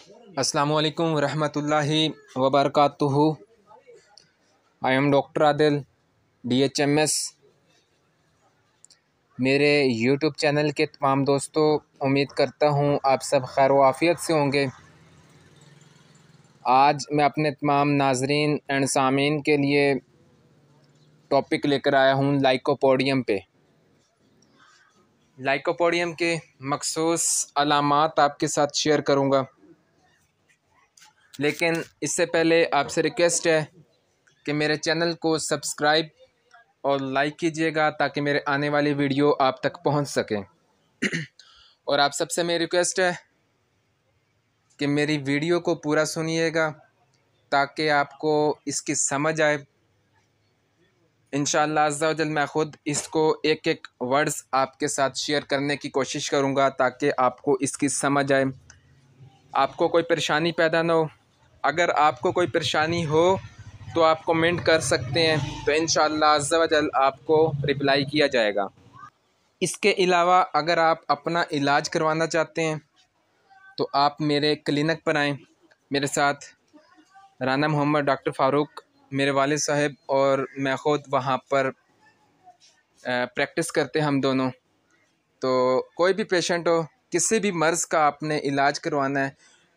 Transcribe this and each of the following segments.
अस्सलामुअलैकुम रहमतुल्लाहि वबरकातुहू। I am doctor Adil DHMS। मेरे यूट्यूब चैनल के तमाम दोस्तों, उम्मीद करता हूँ आप सब खैर व आफ़ियत से होंगे। आज मैं अपने तमाम नाजरीन एंड सामीन के लिए टॉपिक लेकर आया हूँ लाइकोपोडियम पे। लाइकोपोडियम के मखसूस अलामात आपके साथ शेयर करूँगा, लेकिन इससे पहले आपसे रिक्वेस्ट है कि मेरे चैनल को सब्सक्राइब और लाइक कीजिएगा ताकि मेरे आने वाली वीडियो आप तक पहुंच सके। और आप सबसे मेरी रिक्वेस्ट है कि मेरी वीडियो को पूरा सुनिएगा ताकि आपको इसकी समझ आए। इंशाअल्लाह अज़्ज़ा वजल मैं ख़ुद इसको एक एक वर्ड्स आपके साथ शेयर करने की कोशिश करूँगा ताकि आपको इसकी समझ आए, आपको कोई परेशानी पैदा ना हो। अगर आपको कोई परेशानी हो तो आप कमेंट कर सकते हैं, तो इंशाअल्लाह अज़्ज़ा वजल आपको रिप्लाई किया जाएगा। इसके अलावा अगर आप अपना इलाज करवाना चाहते हैं तो आप मेरे क्लिनिक पर आएँ। मेरे साथ राना मोहम्मद डॉक्टर फ़ारूक मेरे वालिद साहब और मैं ख़ुद वहाँ पर प्रैक्टिस करते हैं हम दोनों। तो कोई भी पेशेंट हो, किसी भी मर्ज़ का आपने इलाज करवाना है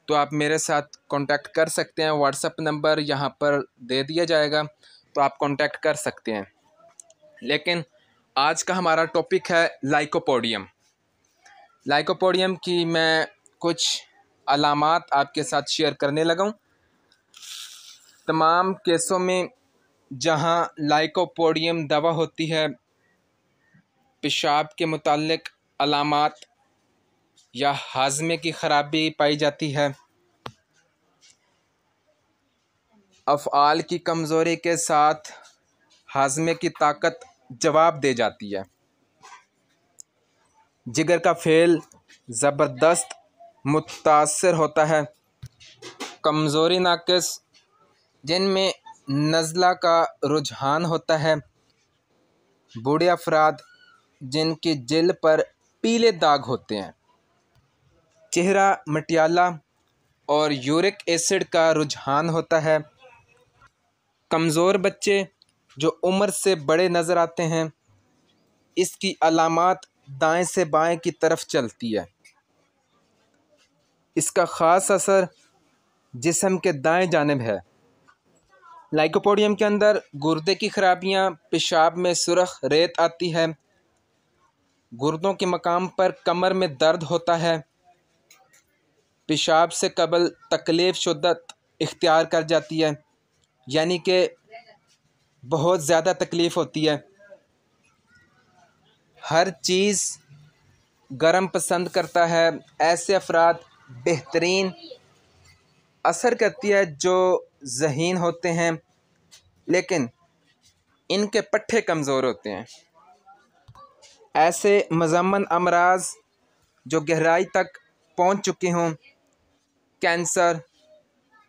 तो आप मेरे साथ कांटेक्ट कर सकते हैं। व्हाट्सएप नंबर यहाँ पर दे दिया जाएगा, तो आप कांटेक्ट कर सकते हैं। लेकिन आज का हमारा टॉपिक है लाइकोपोडियम। लाइकोपोडियम की मैं कुछ अलामात आपके साथ शेयर करने लगा हूँ। तमाम केसों में जहाँ लाइकोपोडियम दवा होती है, पेशाब के मुताल्लिक अलामात या हाजमे की ख़राबी पाई जाती है, अफ़आल की कमज़ोरी के साथ हाजमे की ताकत जवाब दे जाती है, जिगर का फेल ज़बरदस्त मुतासर होता है, कमज़ोरी नाक़िस जिनमें नज़ला का रुझान होता है, बूढ़े अफराद जिनकी जिल्द पर पीले दाग होते हैं, चेहरा मटियाला और यूरिक एसिड का रुझान होता है, कमज़ोर बच्चे जो उम्र से बड़े नज़र आते हैं, इसकी अलामात दाएं से बाएं की तरफ चलती है, इसका ख़ास असर जिस्म के दाएं जानिब है। लाइकोपोडियम के अंदर गुर्दे की खराबियां, पेशाब में सुरख रेत आती है, गुर्दों के मकाम पर कमर में दर्द होता है, पेशाब से कबल तकलीफ़ शुद्दत इख्तियार कर जाती है, यानी कि बहुत ज़्यादा तकलीफ़ होती है, हर चीज़ गर्म पसंद करता है। ऐसे अफराद बेहतरीन असर करती है जो ज़हीन होते हैं, लेकिन इनके पट्ठे कमज़ोर होते हैं। ऐसे मज़म्मन अमराज जो गहराई तक पहुंच चुके हों, कैंसर,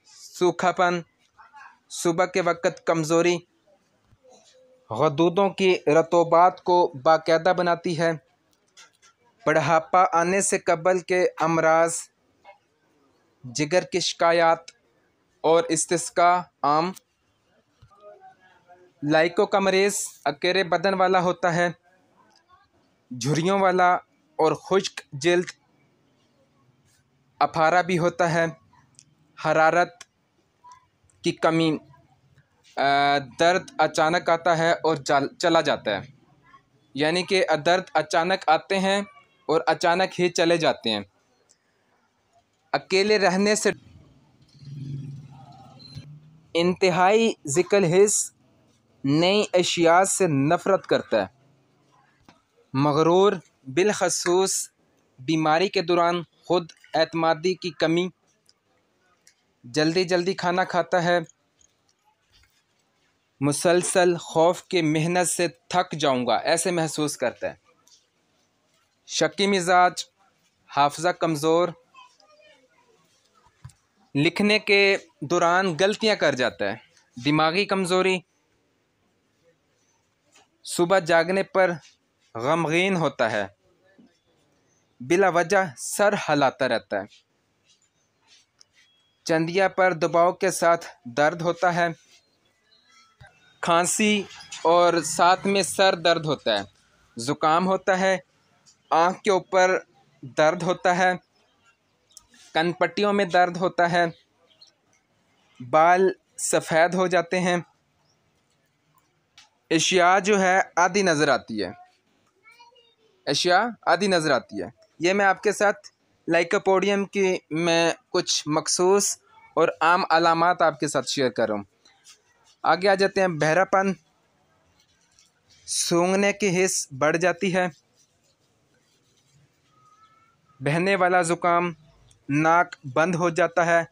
सूखापन, सुबह के वक़्त कमज़ोरी गदूदों की रतूबात को बाकायदा बनाती है, बुढ़ापा आने से कबल के अमराज, जिगर की शिकायत और इस्तिस्का आम। लाइको का मरीज़ अकेले बदन वाला होता है, झुर्रियों वाला और खुश्क जिल्द, अफारा भी होता है, हरारत की कमी, दर्द अचानक आता है और चला जाता है, यानी कि दर्द अचानक आते हैं और अचानक ही चले जाते हैं। अकेले रहने से इंतहाई ज़िक्र हिस्स, नई अशिया से नफ़रत करता है, मगरूर, बिलखसूस बीमारी के दौरान खुद एतमादी की कमी, जल्दी जल्दी खाना खाता है, मुसलसल खौफ के मेहनत से थक जाऊंगा ऐसे महसूस करता है, शक्की मिजाज, हाफजा कमज़ोर, लिखने के दौरान गलतियां कर जाता है, दिमागी कमज़ोरी, सुबह जागने पर गमगीन होता है, बिला वजह सर हिलाता रहता है, चंदिया पर दबाव के साथ दर्द होता है, खांसी और साथ में सर दर्द होता है, ज़ुकाम होता है, आँख के ऊपर दर्द होता है, कनपट्टियों में दर्द होता है, बाल सफ़ेद हो जाते हैं, अशिया जो है आधी नज़र आती है, अशिया आधी नज़र आती है। ये मैं आपके साथ लाइकोपोडियम की मैं कुछ मखसूस और आम अलामात आपके साथ शेयर कर रहा हूँ। आगे आ जाते हैं। बहरापन, सूंघने की हिस्स बढ़ जाती है, बहने वाला ज़ुकाम, नाक बंद हो जाता है,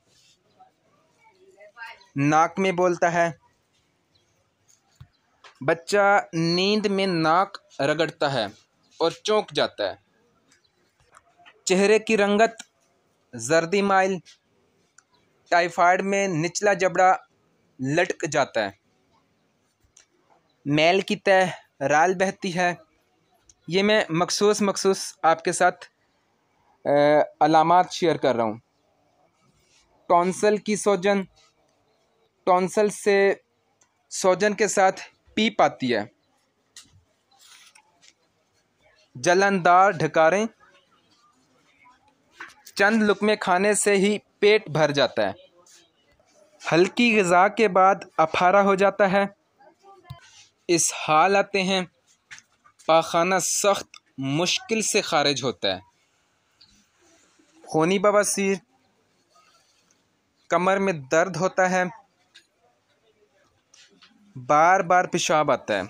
नाक में बोलता है, बच्चा नींद में नाक रगड़ता है और चौंक जाता है, चेहरे की रंगत जर्दी माइल, टाइफाइड में निचला जबड़ा लटक जाता है, मैल की तह राल बहती है। ये मैं मखसूस आपके साथ अलामात शेयर कर रहा हूँ। टॉन्सल की सूजन, टॉन्सल से सूजन के साथ पीप आती है, जलनदार ढकारें, चंद लुकमे खाने से ही पेट भर जाता है, हल्की ग़िज़ा के बाद अफारा हो जाता है, इस हाल आते हैं, पाखाना सख्त मुश्किल से खारिज होता है, खूनी बवासीर, कमर में दर्द होता है, बार बार पेशाब आता है,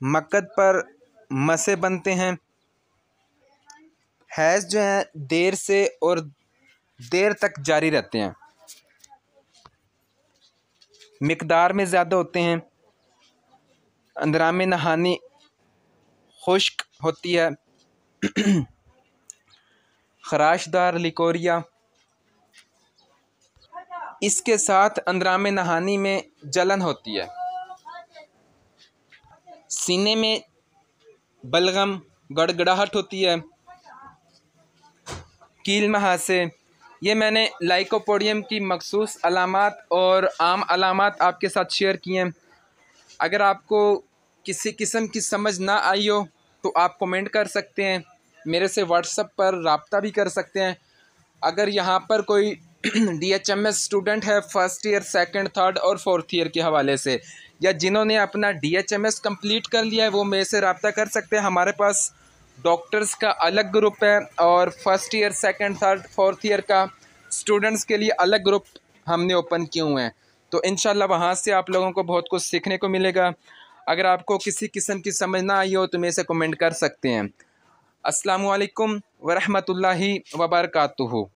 मक्कद पर मसे बनते हैं, हैज़ जो है देर से और देर तक जारी रहते हैं, मिकदार में ज़्यादा होते हैं, अंदरामे नहानी खुश्क होती है, खराशदार लिकोरिया, इसके साथ अंदरामे नहानी में जलन होती है, सीने में बलगम गड़गड़ाहट होती है, कील महासे। ये मैंने लाइकोपोडियम की मखसूस अलामात और आम अलामात आपके साथ शेयर किए हैं। अगर आपको किसी किस्म की समझ ना आई हो तो आप कमेंट कर सकते हैं, मेरे से व्हाट्सएप पर रब्ता भी कर सकते हैं। अगर यहाँ पर कोई DHMS स्टूडेंट है फर्स्ट ईयर, सेकंड, थर्ड और फोर्थ ईयर के हवाले से, या जिन्होंने अपना DHMS कंप्लीट कर लिया है, वो मेरे से रब्ता कर सकते हैं। हमारे पास डॉक्टर्स का अलग ग्रुप है और first year, second, third, fourth year का स्टूडेंट्स के लिए अलग ग्रुप हमने ओपन किए हुए हैं। तो इंशाल्लाह वहाँ से आप लोगों को बहुत कुछ सीखने को मिलेगा। अगर आपको किसी किस्म की समझ ना आई हो तो मेरे से कमेंट कर सकते हैं। अस्सलामु अलैकुम वरहमतुल्लाहि वबरकातुहू।